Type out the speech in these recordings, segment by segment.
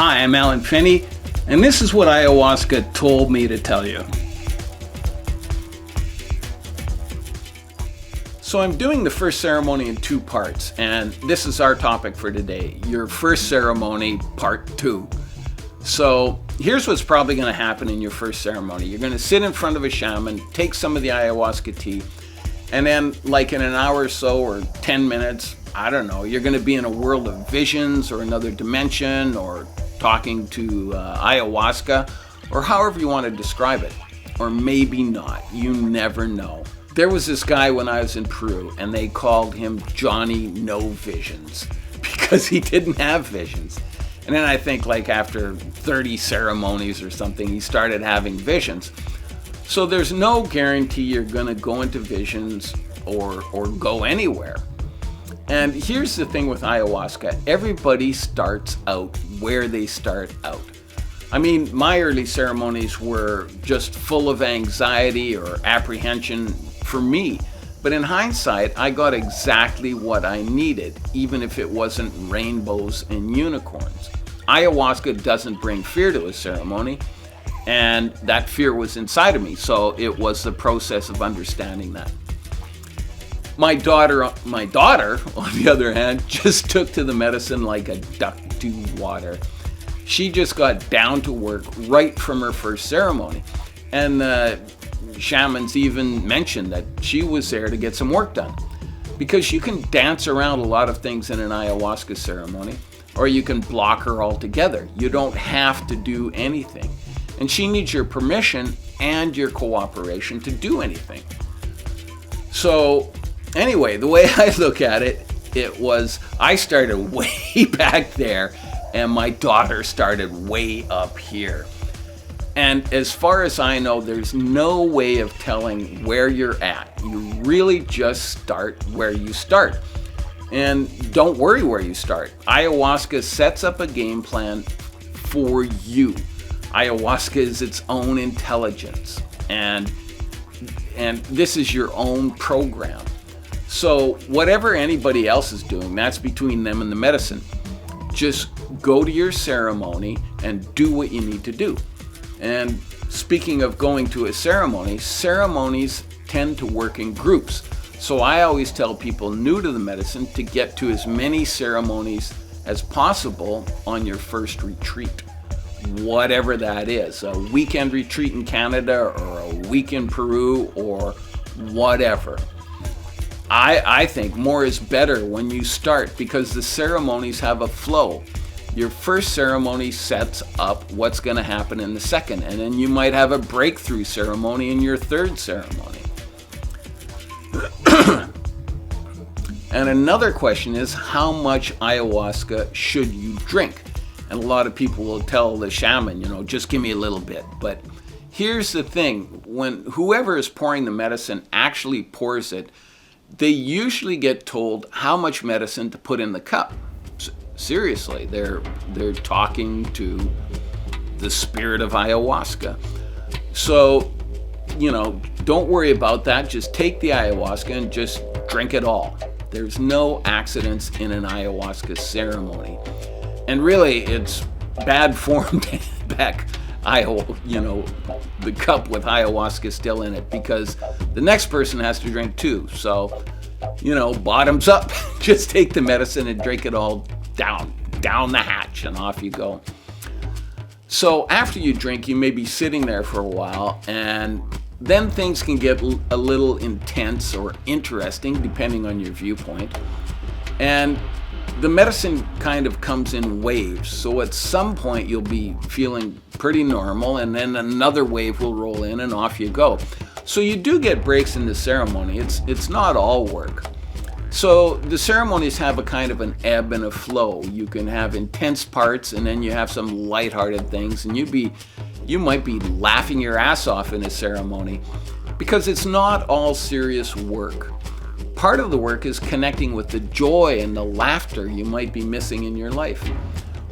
Hi, I'm Alan Finney, and this is what Ayahuasca told me to tell you. So I'm doing the first ceremony in 2 parts, and this is our topic for today, your first ceremony, part 2. So here's what's probably going to happen in your first ceremony. You're going to sit in front of a shaman, take some of the ayahuasca tea, and then like in an hour or so, or 10 minutes, I don't know, you're going to be in a world of visions or another dimension, or talking to ayahuasca, or however you want to describe it. Or maybe not. You never know. There was this guy when I was in Peru, and they called him Johnny No Visions because he didn't have visions. And then I think like after 30 ceremonies or something, he started having visions. So there's no guarantee you're going to go into visions or go anywhere. And here's the thing with ayahuasca. Everybody starts out where they start out. I mean, my early ceremonies were just full of anxiety or apprehension for me. But in hindsight, I got exactly what I needed, even if it wasn't rainbows and unicorns. Ayahuasca doesn't bring fear to a ceremony, and that fear was inside of me, so it was the process of understanding that. My daughter, on the other hand, just took to the medicine like a duck to water. She just got down to work right from her first ceremony. And the shamans even mentioned that she was there to get some work done. Because you can dance around a lot of things in an ayahuasca ceremony, or you can block her altogether. You don't have to do anything. And she needs your permission and your cooperation to do anything. So anyway, the way I look at it, it was I started way back there and my daughter started way up here. And as far as I know, there's no way of telling where you're at. You really just start where you start. And don't worry where you start. Ayahuasca sets up a game plan for you. Ayahuasca is its own intelligence. And this is your own program. So whatever anybody else is doing, that's between them and the medicine. Just go to your ceremony and do what you need to do. And speaking of going to a ceremony, ceremonies tend to work in groups. So I always tell people new to the medicine to get to as many ceremonies as possible on your first retreat. Whatever that is, a weekend retreat in Canada or a week in Peru or whatever. I think more is better when you start because the ceremonies have a flow. Your first ceremony sets up what's going to happen in the second, and then you might have a breakthrough ceremony in your third ceremony. And another question is, how much ayahuasca should you drink? And a lot of people will tell the shaman, just give me a little bit. But here's the thing, when whoever is pouring the medicine actually pours it, they usually get told how much medicine to put in the cup. Seriously, they're talking to the spirit of ayahuasca. So, don't worry about that. Just take the ayahuasca and just drink it all. There's no accidents in an ayahuasca ceremony. And really, it's bad form to back the cup with ayahuasca still in it because the next person has to drink too. So, bottoms up. Just take the medicine and drink it all down the hatch, and off you go. So after you drink, you may be sitting there for a while, and then things can get a little intense or interesting depending on your viewpoint. And the medicine kind of comes in waves. So at some point you'll be feeling pretty normal, and then another wave will roll in and off you go. So you do get breaks in the ceremony. It's not all work. So the ceremonies have a kind of an ebb and a flow. You can have intense parts, and then you have some lighthearted things, and you might be laughing your ass off in a ceremony because it's not all serious work. Part of the work is connecting with the joy and the laughter you might be missing in your life.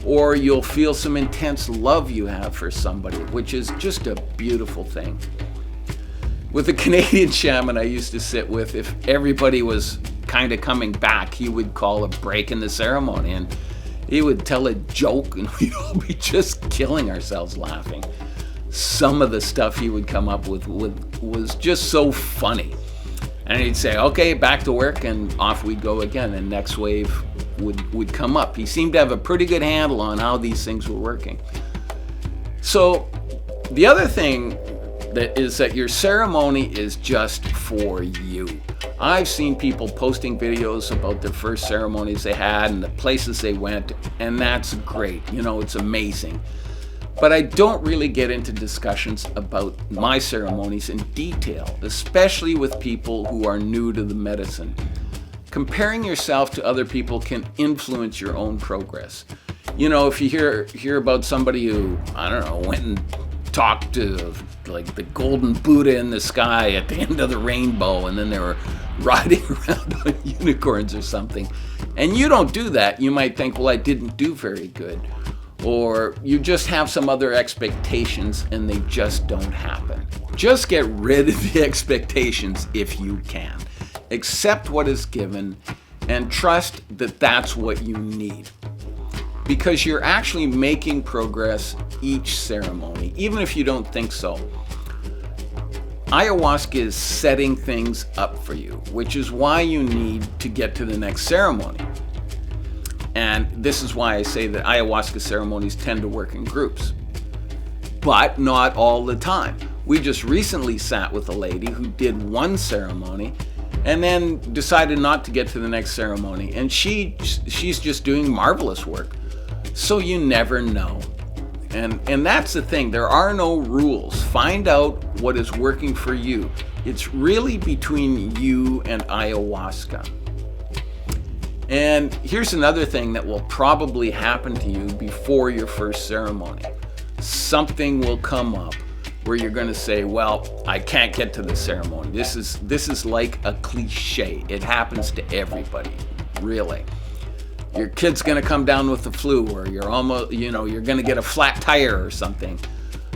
Or you'll feel some intense love you have for somebody, which is just a beautiful thing. With a Canadian shaman I used to sit with, if everybody was kind of coming back, he would call a break in the ceremony. And He would tell a joke and we'd all be just killing ourselves laughing. Some of the stuff he would come up with was just so funny. And he'd say, okay, back to work, and off we'd go again, and next wave would come up. He seemed to have a pretty good handle on how these things were working. So the other thing is that your ceremony is just for you. I've seen people posting videos about their first ceremonies they had and the places they went, and that's great. It's amazing. But I don't really get into discussions about my ceremonies in detail, especially with people who are new to the medicine. Comparing yourself to other people can influence your own progress. If you hear about somebody who, I don't know, went and talked to like the golden Buddha in the sky at the end of the rainbow, and then they were riding around on unicorns or something, and you don't do that, you might think, well, I didn't do very good. Or you just have some other expectations and they just don't happen. Just get rid of the expectations if you can. Accept what is given and trust that that's what you need. Because you're actually making progress each ceremony, even if you don't think so. Ayahuasca is setting things up for you, which is why you need to get to the next ceremony. And this is why I say that ayahuasca ceremonies tend to work in groups. But not all the time. We just recently sat with a lady who did one ceremony and then decided not to get to the next ceremony. And she's just doing marvelous work. So you never know. And that's the thing. There are no rules. Find out what is working for you. It's really between you and ayahuasca. And here's another thing that will probably happen to you before your first ceremony. Something will come up where you're going to say, well, I can't get to the ceremony. This is like a cliche. It happens to everybody, really. Your kid's going to come down with the flu, or you're going to get a flat tire or something.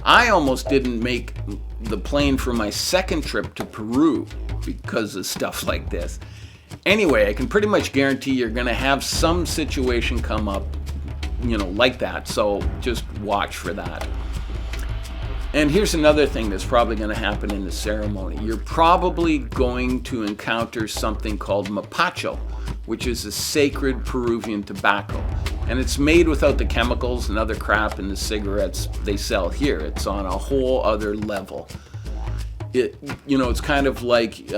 I almost didn't make the plane for my second trip to Peru because of stuff like this. Anyway, I can pretty much guarantee you're going to have some situation come up, like that. So just watch for that. And here's another thing that's probably going to happen in the ceremony. You're probably going to encounter something called mapacho, which is a sacred Peruvian tobacco. And it's made without the chemicals and other crap in the cigarettes they sell here. It's on a whole other level. It's kind of like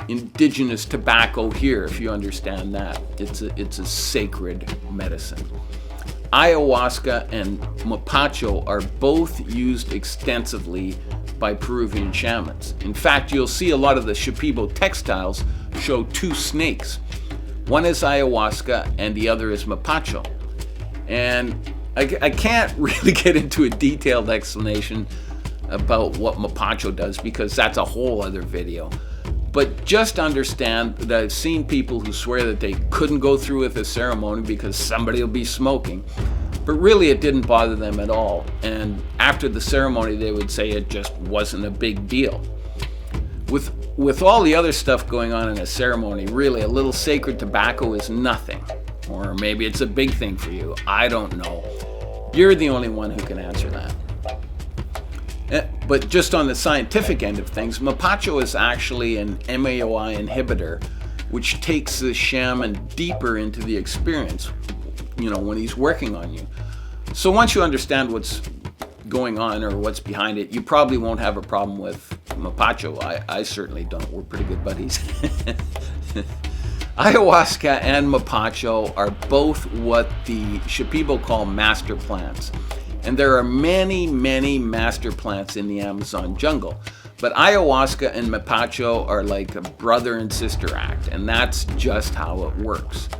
indigenous tobacco here, if you understand that. It's a sacred medicine. Ayahuasca and mapacho are both used extensively by Peruvian shamans. In fact, you'll see a lot of the Shipibo textiles show two snakes. One is ayahuasca and the other is mapacho. And I can't really get into a detailed explanation about what mapacho does because that's a whole other video. But just understand that I've seen people who swear that they couldn't go through with a ceremony because somebody will be smoking. But really it didn't bother them at all. And after the ceremony they would say it just wasn't a big deal. With all the other stuff going on in a ceremony, really a little sacred tobacco is nothing. Or maybe it's a big thing for you. I don't know. You're the only one who can answer that. But just on the scientific end of things, mapacho is actually an MAOI inhibitor, which takes the shaman deeper into the experience, when he's working on you. So once you understand what's going on or what's behind it, you probably won't have a problem with mapacho. I certainly don't. We're pretty good buddies. Ayahuasca and mapacho are both what the Shipibo call master plants. And there are many, many master plants in the Amazon jungle. But ayahuasca and mapacho are like a brother and sister act, and that's just how it works.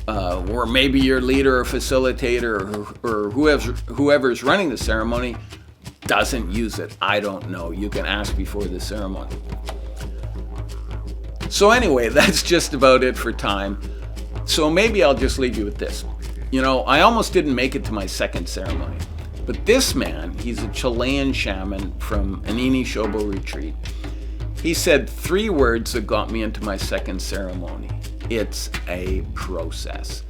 Or maybe your leader or facilitator or whoever's running the ceremony doesn't use it. I don't know. You can ask before the ceremony. So anyway, that's just about it for time. So maybe I'll just leave you with this. I almost didn't make it to my second ceremony. But this man, he's a Chilean shaman from Anini Shobo retreat. He said 3 words that got me into my second ceremony. It's a process.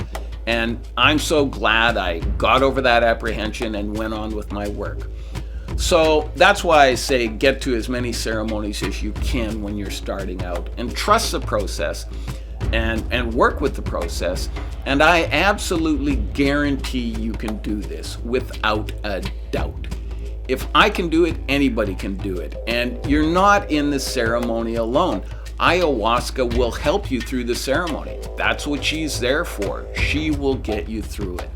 And I'm so glad I got over that apprehension and went on with my work. So that's why I say get to as many ceremonies as you can when you're starting out, and trust the process and work with the process. And I absolutely guarantee you can do this without a doubt. If I can do it, anybody can do it. And you're not in the ceremony alone. Ayahuasca will help you through the ceremony. That's what she's there for. She will get you through it.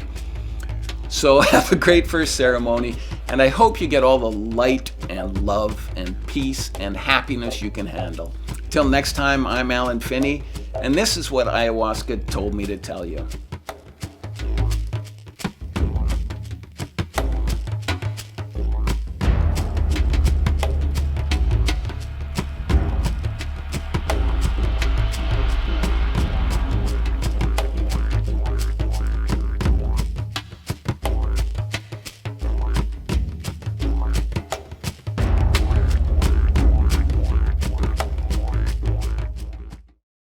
So have a great first ceremony, and I hope you get all the light and love and peace and happiness you can handle. Till next time, I'm Alan Finney, and this is what Ayahuasca told me to tell you.